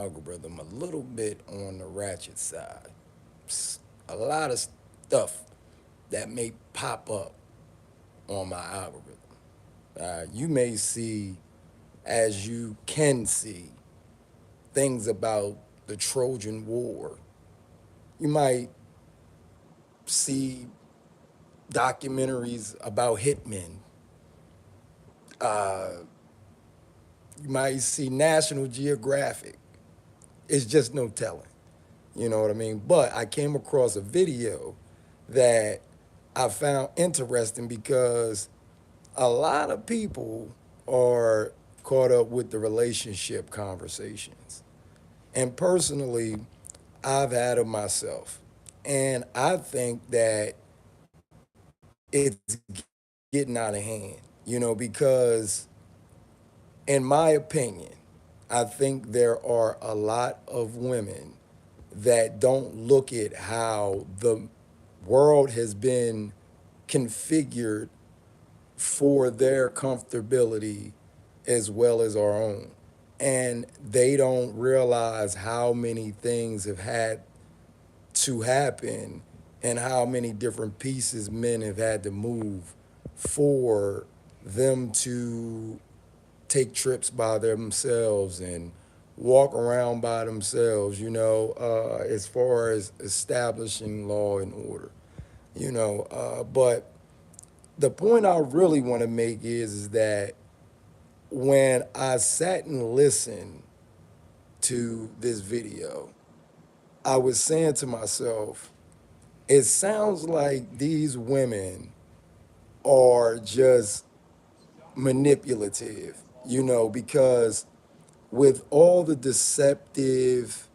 algorithm a little bit on the ratchet side. A lot of stuff that may pop up on my algorithm. You may see, as you can see, things about the Trojan War. You might see documentaries about hitmen. You might see National Geographic. It's just no telling. You know what I mean? But I came across a video that I found interesting because a lot of people are caught up with the relationship conversations. And personally, I've had them myself. And I think that it's getting out of hand, because in my opinion, I think there are a lot of women that don't look at how the world has been configured for their comfortability as well as our own. And they don't realize how many things have had to happen and how many different pieces men have had to move for them to take trips by themselves and walk around by themselves, as far as establishing law and order, But the point I really want to make is that when I sat and listened to this video, I was saying to myself, it sounds like these women are just manipulative, because with all the deceptive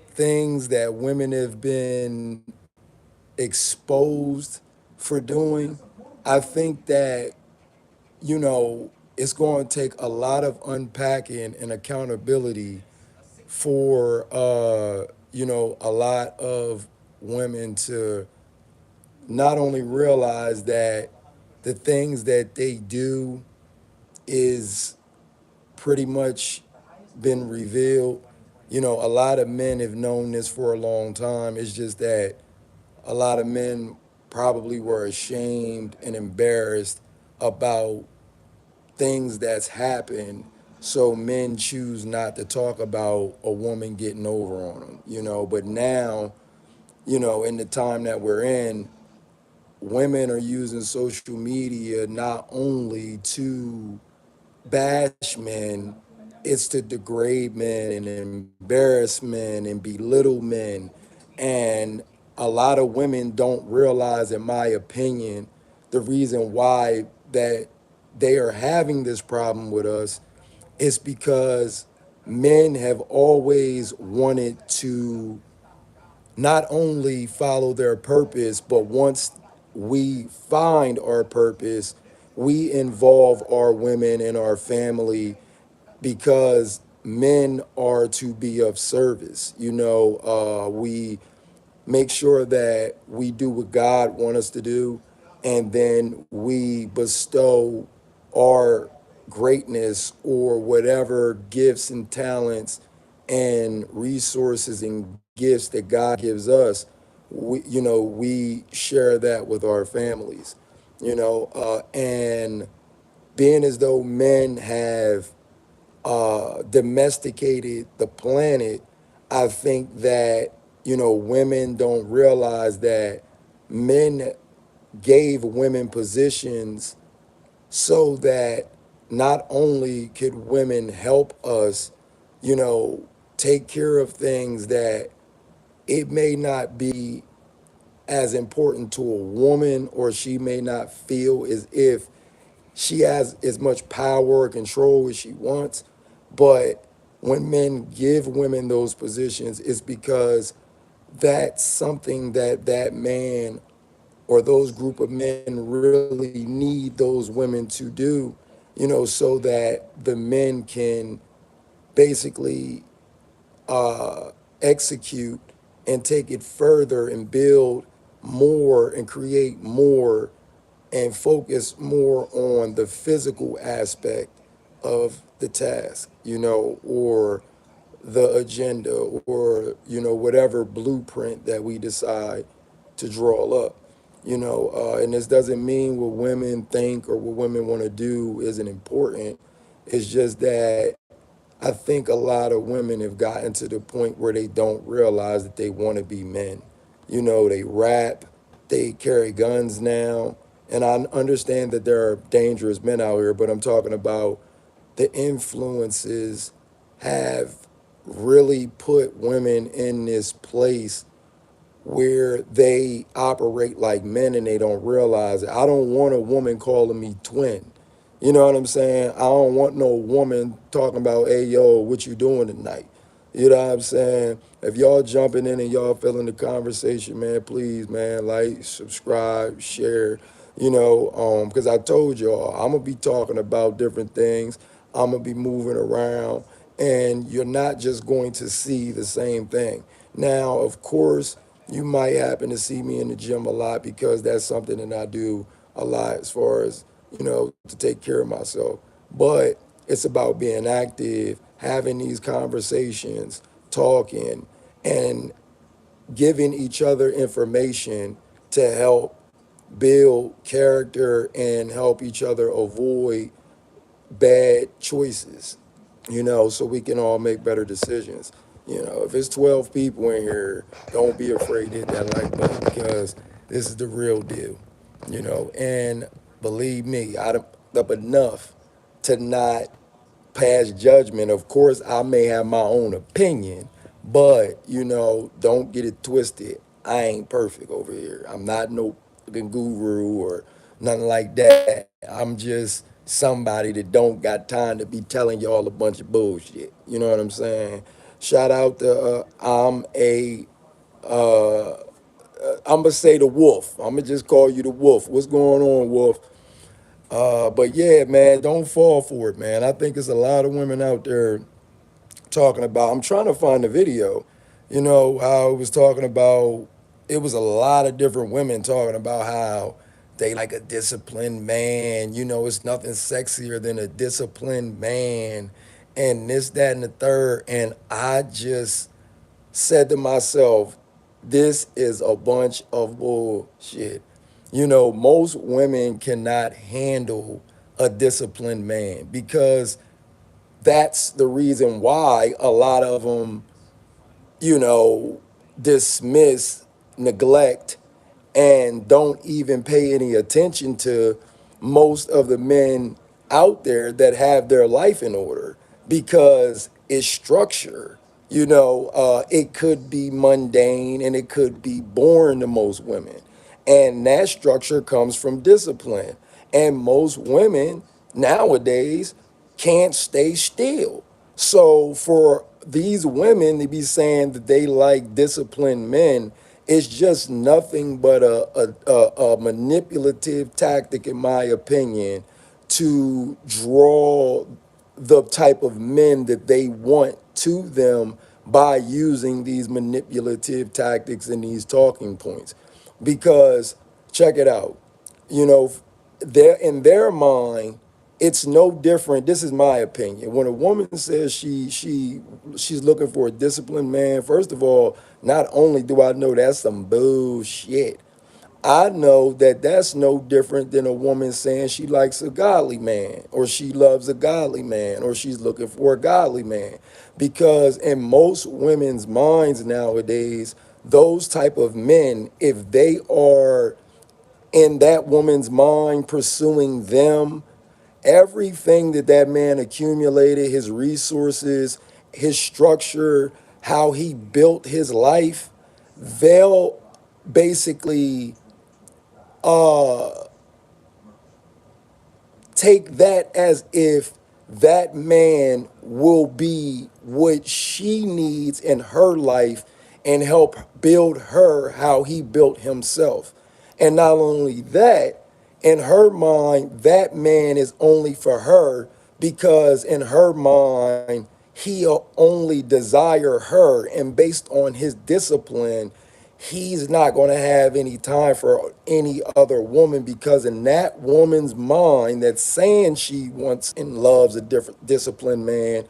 things that women have been exposed for doing, I think that, it's going to take a lot of unpacking and accountability for, a lot of women to not only realize that the things that they do is pretty much been revealed. A lot of men have known this for a long time. It's just that a lot of men probably were ashamed and embarrassed about things that's happened. So men choose not to talk about a woman getting over on them, But now, in the time that we're in, women are using social media not only to bash men, it's to degrade men and embarrass men and belittle men. And a lot of women don't realize, in my opinion, the reason why that they are having this problem with us is because men have always wanted to not only follow their purpose, but once we find our purpose, we involve our women and our family because men are to be of service. We make sure that we do what God wants us to do, and then we bestow our greatness or whatever gifts and talents and resources and gifts that God gives us. We share that with our families, and being as though men have domesticated the planet, I think that, women don't realize that men gave women positions so that not only could women help us, you know, take care of things that it may not be as important to a woman, or she may not feel as if she has as much power or control as she wants. But when men give women those positions, it's because that's something that that man or those group of men really need those women to do, so that the men can basically execute and take it further and build more and create more and focus more on the physical aspect of the task, or the agenda, or, whatever blueprint that we decide to draw up. And this doesn't mean what women think or what women want to do isn't important. It's just that I think a lot of women have gotten to the point where they don't realize that they want to be men. They rap, they carry guns now, and I understand that there are dangerous men out here, but I'm talking about the influences have really put women in this place where they operate like men and they don't realize it. I don't want a woman calling me twin. You know what I'm saying? I don't want no woman talking about, hey, yo, what you doing tonight? You know what I'm saying? If y'all jumping in and y'all feeling the conversation, man, please, man, like, subscribe, share, because I told y'all, I'm going to be talking about different things. I'm going to be moving around, and you're not just going to see the same thing. Now, of course, you might happen to see me in the gym a lot because that's something that I do a lot as far as, to take care of myself. But it's about being active, having these conversations, talking, and giving each other information to help build character and help each other avoid bad choices, so we can all make better decisions. If it's 12 people in here, don't be afraid to hit that like button because this is the real deal, and believe me, I'm up enough to not pass judgment. Of course, I may have my own opinion, but don't get it twisted. I ain't perfect over here. I'm not no fucking guru or nothing like that. I'm just somebody that don't got time to be telling y'all a bunch of bullshit. You know what I'm saying? Shout out to I'm gonna say the Wolf. I'm gonna just call you the Wolf. What's going on, Wolf? But yeah, man, don't fall for it, man. I think there's a lot of women out there talking about. I'm trying to find the video. How it was talking about. It was a lot of different women talking about how they like a disciplined man. It's nothing sexier than a disciplined man, and this, that, and the third. And I just said to myself, this is a bunch of bullshit. Most women cannot handle a disciplined man because that's the reason why a lot of them, you know, dismiss, neglect, and don't even pay any attention to most of the men out there that have their life in order because it's structure. It could be mundane and it could be boring to most women. And that structure comes from discipline. And most women nowadays can't stay still. So for these women to be saying that they like disciplined men, it's just nothing but a manipulative tactic, in my opinion, to draw the type of men that they want to them by using these manipulative tactics and these talking points. Because check it out, you know, they're in their mind, it's no different. This is my opinion. When a woman says she's looking for a disciplined man, first of all, not only do I know that's some bullshit, I know that that's no different than a woman saying she likes a godly man or she loves a godly man or she's looking for a godly man. Because in most women's minds nowadays, those type of men, if they are in that woman's mind pursuing them, everything that that man accumulated, his resources, his structure, how he built his life, they'll basically take that as if that man will be what she needs in her life and help build her how he built himself. And not only that, in her mind, that man is only for her because in her mind, he'll only desire her. And based on his discipline, he's not going to have any time for any other woman, because in that woman's mind that's saying she wants and loves a different disciplined man,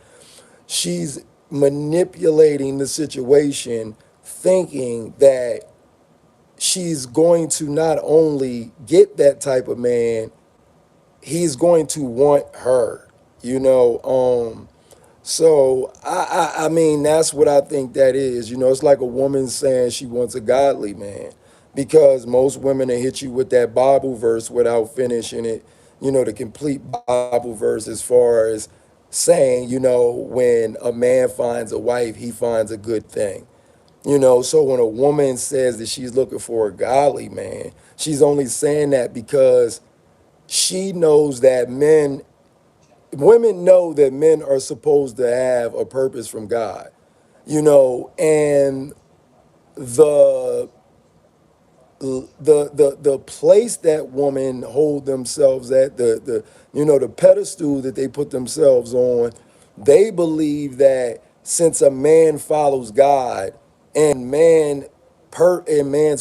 she's manipulating the situation, thinking that she's going to not only get that type of man, he's going to want her, you know. So I mean, that's what I think that is. You know, it's like a woman saying she wants a godly man, because most women will hit you with that Bible verse without finishing it. You know, the complete Bible verse, as far as saying, you know, when a man finds a wife, he finds a good thing. You know, so when a woman says that she's looking for a godly man, she's only saying that because she knows that women know that men are supposed to have a purpose from God, you know, and the the place that women hold themselves at, the you know, the pedestal that they put themselves on, they believe that since a man follows God, and man's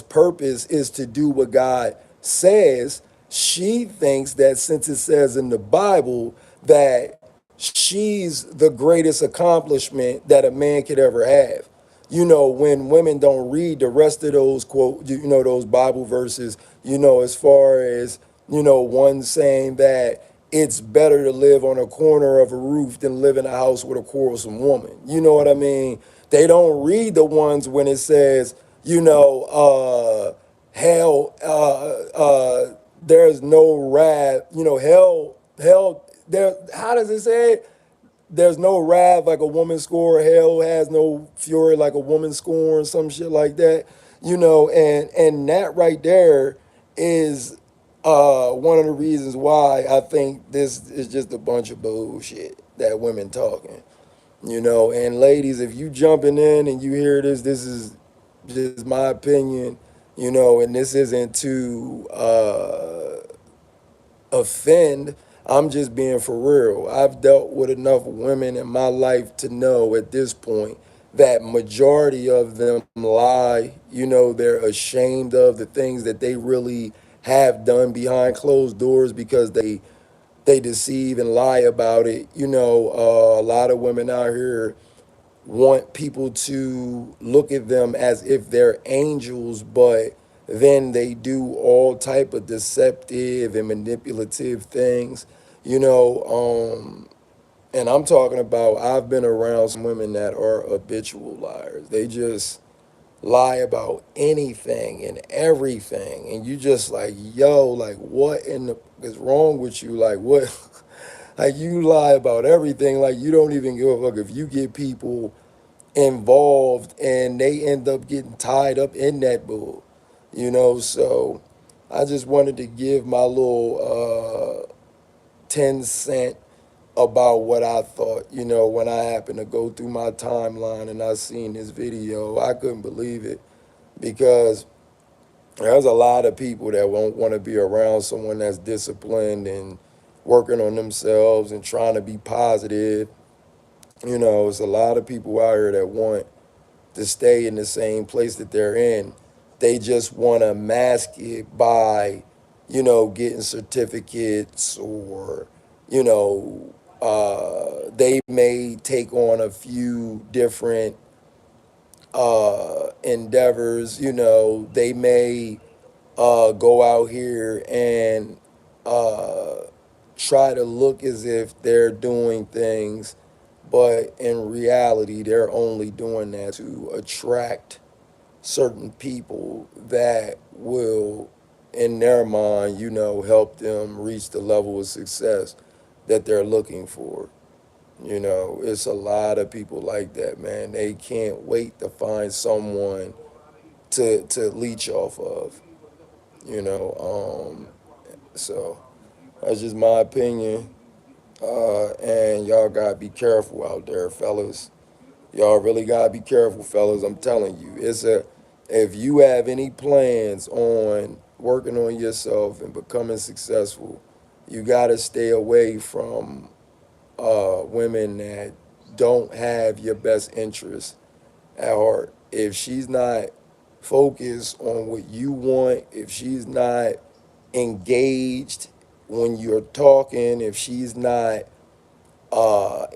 purpose is to do what God says, she thinks that since it says in the Bible that she's the greatest accomplishment that a man could ever have. You know, when women don't read the rest of those quote, you know, those Bible verses, you know, as far as, you know, one saying that it's better to live on a corner of a roof than live in a house with a quarrelsome woman. You know what I mean? They don't read the ones when it says, you know, hell, there's no wrath, you know, hell, there, how does it say it? There's no wrath like a woman scorn. Hell has no fury like a woman scorn. Some shit like that, you know. And that right there is one of the reasons why I think this is just a bunch of bullshit that women talking, you know. And ladies, if you jumping in and you hear this, this is just my opinion, you know, and this isn't to offend. I'm just being for real. I've dealt with enough women in my life to know at this point that majority of them lie. You know, they're ashamed of the things that they really have done behind closed doors because they deceive and lie about it. You know, a lot of women out here want people to look at them as if they're angels, but then they do all type of deceptive and manipulative things, you know. And I'm talking about, I've been around some women that are habitual liars. They just lie about anything and everything, and you just like, yo, like what in the is wrong with you? Like what? Like you lie about everything. Like you don't even give a fuck if you get people involved and they end up getting tied up in that bull, you know. So I just wanted to give my little 10 cent about what I thought, you know, when I happened to go through my timeline and I seen this video. I couldn't believe it, because there's a lot of people that won't want to be around someone that's disciplined and working on themselves and trying to be positive. You know, it's a lot of people out here that want to stay in the same place that they're in. They just want to mask it by, you know, getting certificates, or, you know, they may take on a few different endeavors. You know, they may go out here and uh, try to look as if they're doing things, but in reality, they're only doing that to attract certain people that will, in their mind, you know, help them reach the level of success that they're looking for. You know, it's a lot of people like that, man. They can't wait to find someone to leech off of, you know. So that's just my opinion. And y'all gotta be careful out there, fellas. Y'all really gotta be careful, fellas. I'm telling you, if you have any plans on working on yourself and becoming successful, you gotta stay away from women that don't have your best interest at heart. If she's not focus on what you want, if she's not engaged when you're talking, if she's not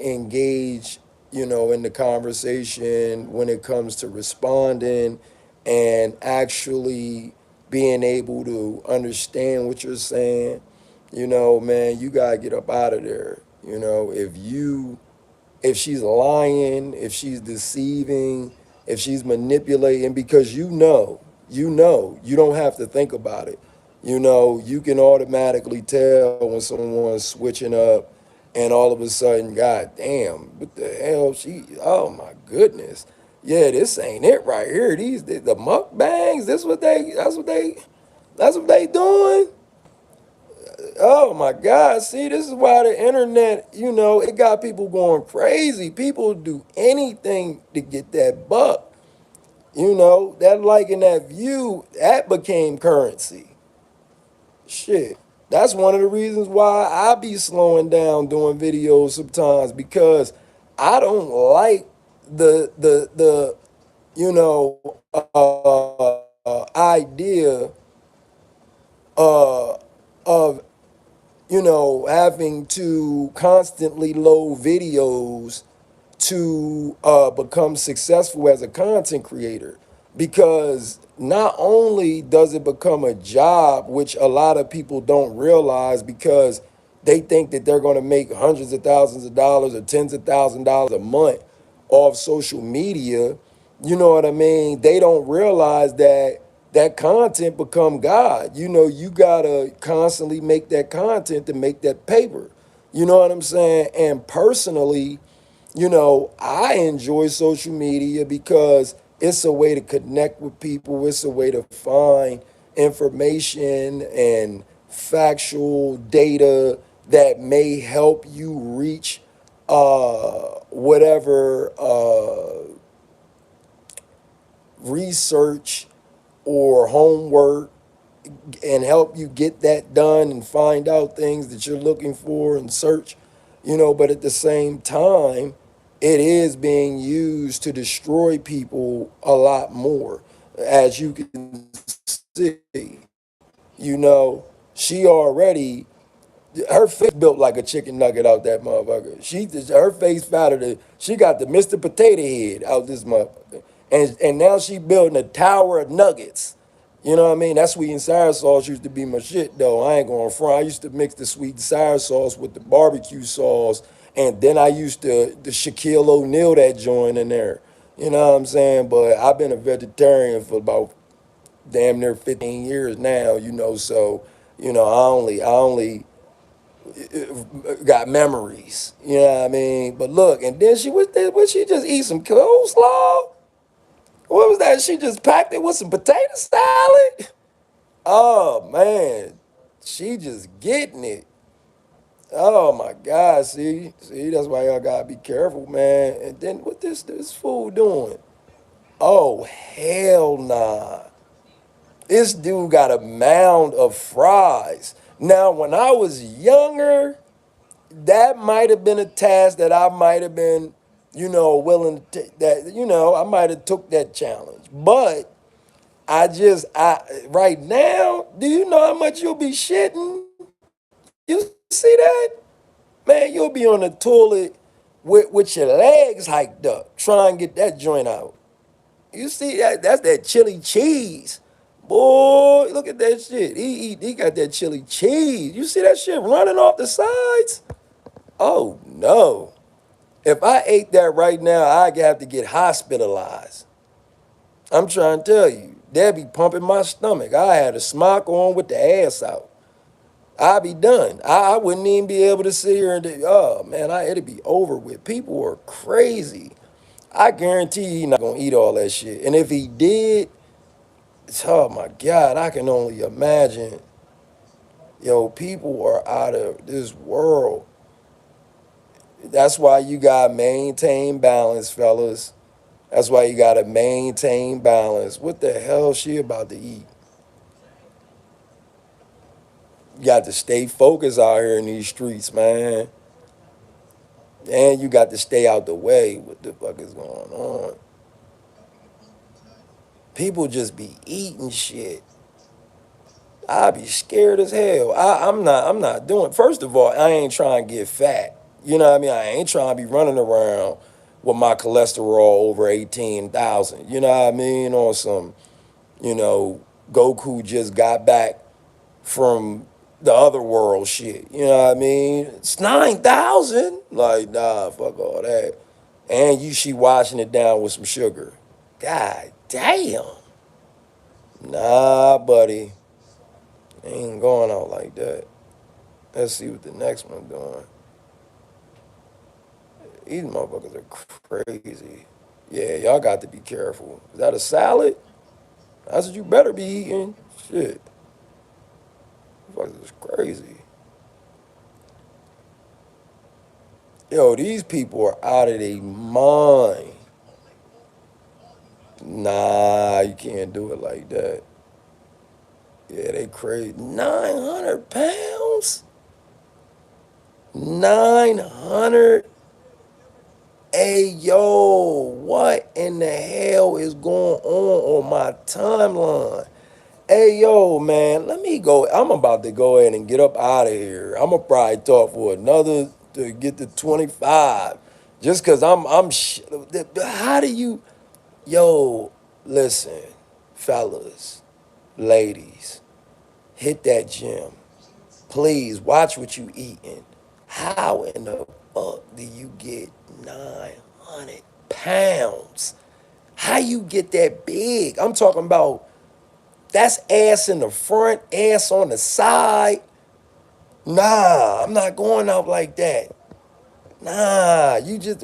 engaged, in the conversation when it comes to responding and actually being able to understand what you're saying, man, you gotta get up out of there. If she's lying, if she's deceiving, if she's manipulating, because you don't have to think about it. You can automatically tell when someone's switching up and all of a sudden, God damn, what the hell oh my goodness. Yeah, this ain't it right here. The mukbangs, that's what they doing. Oh my God. See, this is why the internet, it got people going crazy. People do anything to get that buck. That like and that view, that became currency. Shit. That's one of the reasons why I be slowing down doing videos sometimes, because I don't like the you know idea uh, of having to constantly load videos to become successful as a content creator. Because not only does it become a job, which a lot of people don't realize, because they think that they're going to make hundreds of thousands of dollars or tens of thousands of dollars a month off social media. You know what I mean? They don't realize that that content become God. You gotta constantly make that content to make that paper. You know what I'm saying? And personally, I enjoy social media because it's a way to connect with people. It's a way to find information and factual data that may help you reach whatever research or homework, and help you get that done and find out things that you're looking for and search, but at the same time, it is being used to destroy people a lot more. As you can see, you know, she already, her face built like a chicken nugget out that motherfucker. Her face fatter than, she got the Mr. Potato Head out this motherfucker. And now she building a tower of nuggets. You know what I mean? That sweet and sour sauce used to be my shit though. I ain't going front. I used to mix the sweet and sour sauce with the barbecue sauce. And then I used to the Shaquille O'Neal that joint in there. You know what I'm saying? But I've been a vegetarian for about damn near 15 years now, so I only got memories. You know what I mean? But look, and then would she just eat some coleslaw? What was that? She just packed it with some potato salad? Oh man, she just getting it. Oh my God, see, that's why y'all gotta be careful, man. And then what this fool doing? Oh hell nah. This dude got a mound of fries. Now, when I was younger, that might have been a task that I might have been, willing to I might have took that challenge. But I right now, do you know how much you'll be shitting? You see that? Man, you'll be on the toilet with your legs hiked up, trying to get that joint out. You see that? That's that chili cheese. Boy, look at that shit. He got that chili cheese. You see that shit running off the sides? Oh no. If I ate that right now, I'd have to get hospitalized. I'm trying to tell you, they'd be pumping my stomach. I had a smock on with the ass out. I'd be done. I wouldn't even be able to sit here oh man, it'd be over with. People are crazy. I guarantee he's not gonna eat all that shit. And if he did, oh my God, I can only imagine. Yo, people are out of this world. That's why you gotta maintain balance, fellas. That's why you gotta maintain balance. What the hell is she about to eat? You got to stay focused out here in these streets, man. And you got to stay out the way. What the fuck is going on? People just be eating shit. I be scared as hell. I'm not doing. First of all, I ain't trying to get fat. You know what I mean? I ain't trying to be running around with my cholesterol over 18,000. You know what I mean? Or some, you know, Goku just got back from the other world shit. You know what I mean? It's 9,000. Like, nah, fuck all that. And she washing it down with some sugar. God damn. Nah, buddy. Ain't going out like that. Let's see what the next one doing. These motherfuckers are crazy. Yeah, y'all got to be careful. Is that a salad? That's what you better be eating. Shit. Motherfuckers is crazy. Yo, these people are out of their mind. Nah, you can't do it like that. Yeah, they crazy. 900 pounds? 900. Hey, yo, what in the hell is going on my timeline? Hey, yo, man, let me go. I'm about to go ahead and get up out of here. I'm gonna probably talk for another to get to 25. Just because how do you, yo, listen, fellas, ladies, hit that gym. Please watch what you eating. How in the fuck do you get 900 pounds? How you get that big? I'm talking about that's ass in the front, ass on the side. Nah, I'm not going out like that. Nah, you just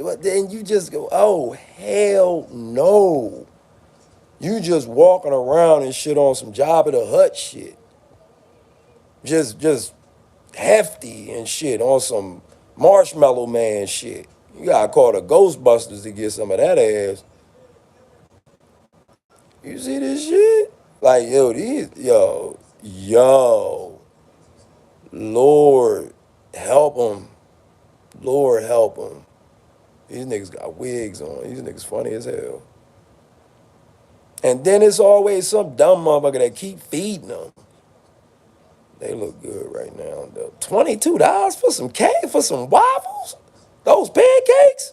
go, oh hell no. You just walking around and shit on some Jabba the Hutt shit. Just hefty and shit on some Marshmallow Man shit. You gotta call the Ghostbusters to get some of that ass. You see this shit? Like, yo, Lord, help them. Lord, help them. These niggas got wigs on. These niggas funny as hell. And then it's always some dumb motherfucker that keep feeding them. They look good right now, though. $22 for some cake, for some waffles? Those pancakes?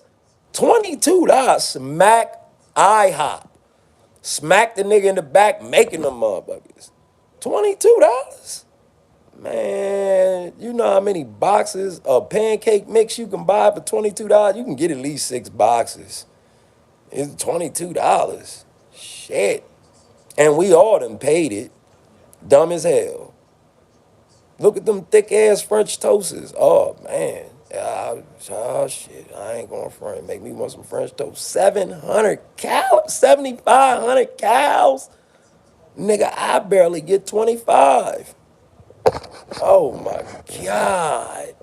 $22. Smack IHOP. Smack the nigga in the back making them motherfuckers. $22? Man, you know how many boxes of pancake mix you can buy for $22? You can get at least 6 boxes. It's $22. Shit. And we all done paid it. Dumb as hell. Look at them thick ass French toasts. Oh man. Oh shit. I ain't going front. Make me want some French toast. 700 calories. 7,500 calories. Nigga, I barely get 25. Oh my God.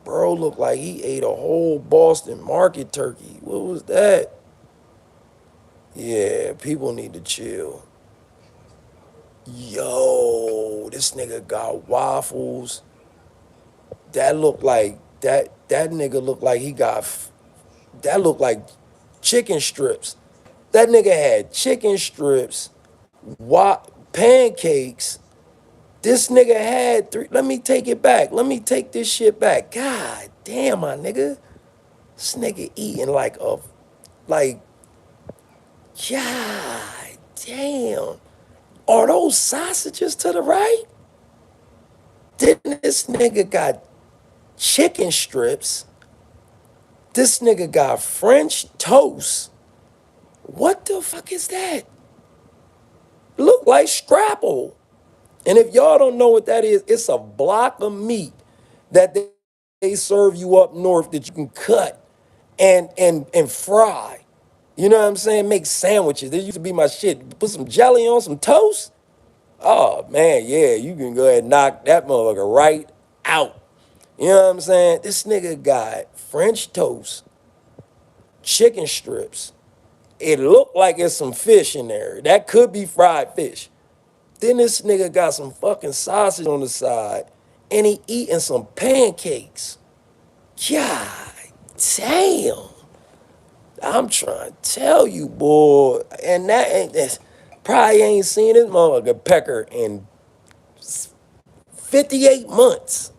Bro looked like he ate a whole Boston market turkey. What was that? Yeah, people need to chill. Yo, this nigga got waffles. That nigga looked like that looked like chicken strips. That nigga had chicken strips, pancakes. This nigga had 3. Let me take it back. Let me take this shit back. God damn, my nigga. This nigga eating like, God damn. Are those sausages to the right? Then this nigga got chicken strips. This nigga got French toast. What the fuck is that? Look like Scrapple. And if y'all don't know what that is, it's a block of meat that they serve you up north that you can cut and fry. You know what I'm saying? Make sandwiches. This used to be my shit. Put some jelly on some toast. Oh man, yeah, you can go ahead and knock that motherfucker right out. You know what I'm saying? This nigga got French toast, chicken strips. It looked like it's some fish in there. That could be fried fish. Then this nigga got some fucking sausage on the side, and he eating some pancakes. God damn. I'm trying to tell you, boy. And that's probably ain't seen this motherfucker pecker in 58 months.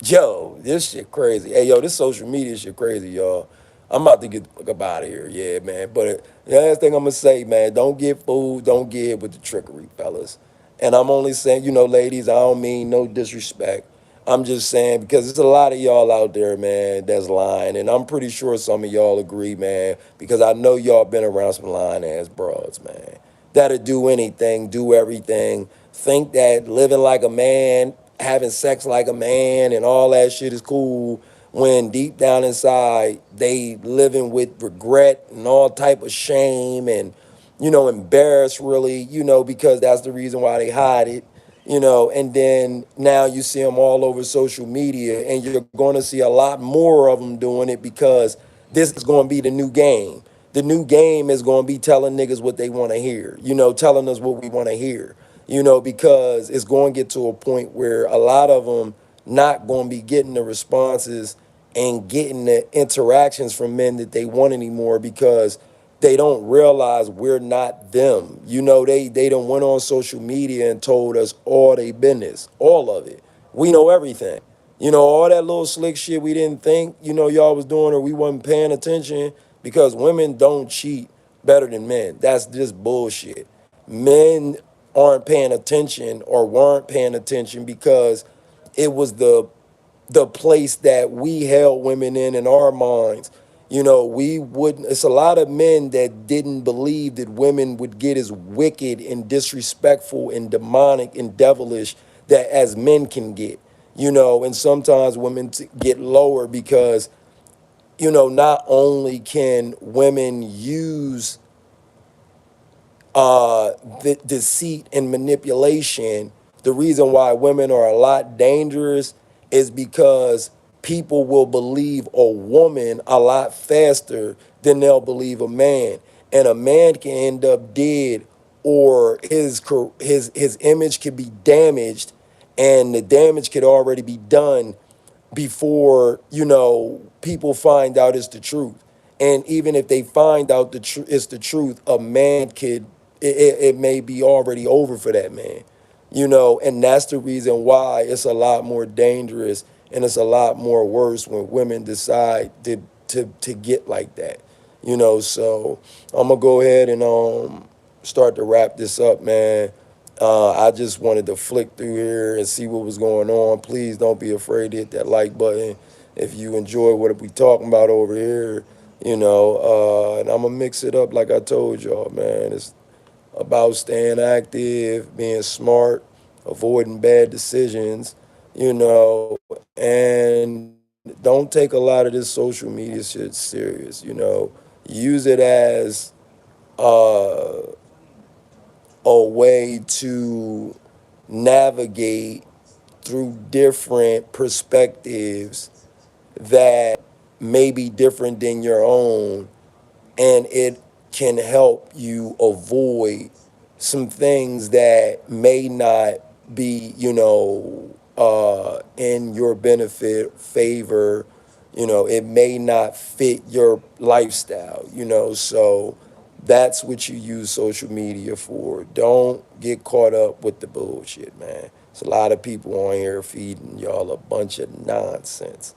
Yo, this shit crazy. Hey, yo, this social media shit crazy, y'all. I'm about to get the fuck up out of here, yeah, man. But the last thing I'm gonna say, man, don't get fooled, don't get with the trickery, fellas. And I'm only saying, ladies, I don't mean no disrespect. I'm just saying because there's a lot of y'all out there, man, that's lying. And I'm pretty sure some of y'all agree, man, because I know y'all been around some lying ass broads, man. That'll do anything, do everything, think that living like a man, having sex like a man, and all that shit is cool when deep down inside they living with regret and all type of shame and embarrassed really, because that's the reason why they hide it, and then now you see them all over social media and you're going to see a lot more of them doing it because this is going to be the new game. The new game is going to be telling niggas what they want to hear, telling us what we want to hear, because it's going to get to a point where a lot of them not going to be getting the responses and getting the interactions from men that they want anymore because they don't realize we're not them. They done went on social media and told us all they business, all of it. We know everything. All that little slick shit we didn't think, y'all was doing or we wasn't paying attention because women don't cheat better than men. That's just bullshit. Men aren't paying attention or weren't paying attention because it was the place that we held women in our minds. We wouldn't, it's a lot of men that didn't believe that women would get as wicked and disrespectful and demonic and devilish that as men can get, and sometimes women get lower because, not only can women use deceit and manipulation, the reason why women are a lot dangerous is because people will believe a woman a lot faster than they'll believe a man. And a man can end up dead or his image could be damaged and the damage could already be done before people find out it's the truth. And even if they find out it's the truth, a man could it may be already over for that man. And that's the reason why it's a lot more dangerous and it's a lot more worse when women decide to get like that. So I'm gonna go ahead and start to wrap this up, man. I just wanted to flick through here and see what was going on. Please don't be afraid to hit that like button if you enjoy what we talking about over here. And I'm gonna mix it up like I told y'all, man. It's about staying active, being smart, avoiding bad decisions, and don't take a lot of this social media shit serious. Use it as uh, a way to navigate through different perspectives that may be different than your own, and it can help you avoid some things that may not be, in your benefit, favor. It may not fit your lifestyle, so that's what you use social media for. Don't get caught up with the bullshit, man. There's a lot of people on here feeding y'all a bunch of nonsense,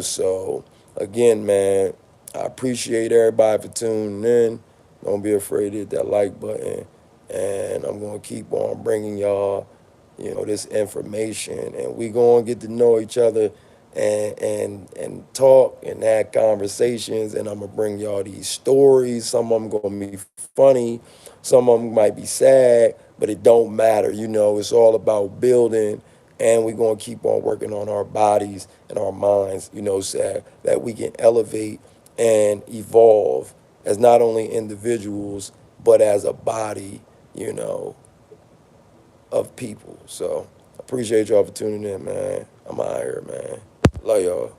so again, man, I appreciate everybody for tuning in. Don't be afraid to hit that like button. And I'm going to keep on bringing y'all, this information. And we going to get to know each other and talk and have conversations. And I'm going to bring y'all these stories. Some of them going to be funny. Some of them might be sad, but it don't matter. It's all about building. And we're going to keep on working on our bodies and our minds, so that we can elevate and evolve as not only individuals, but as a body, you know, of people. So I appreciate y'all for tuning in, man. I'm out here, man. Love y'all.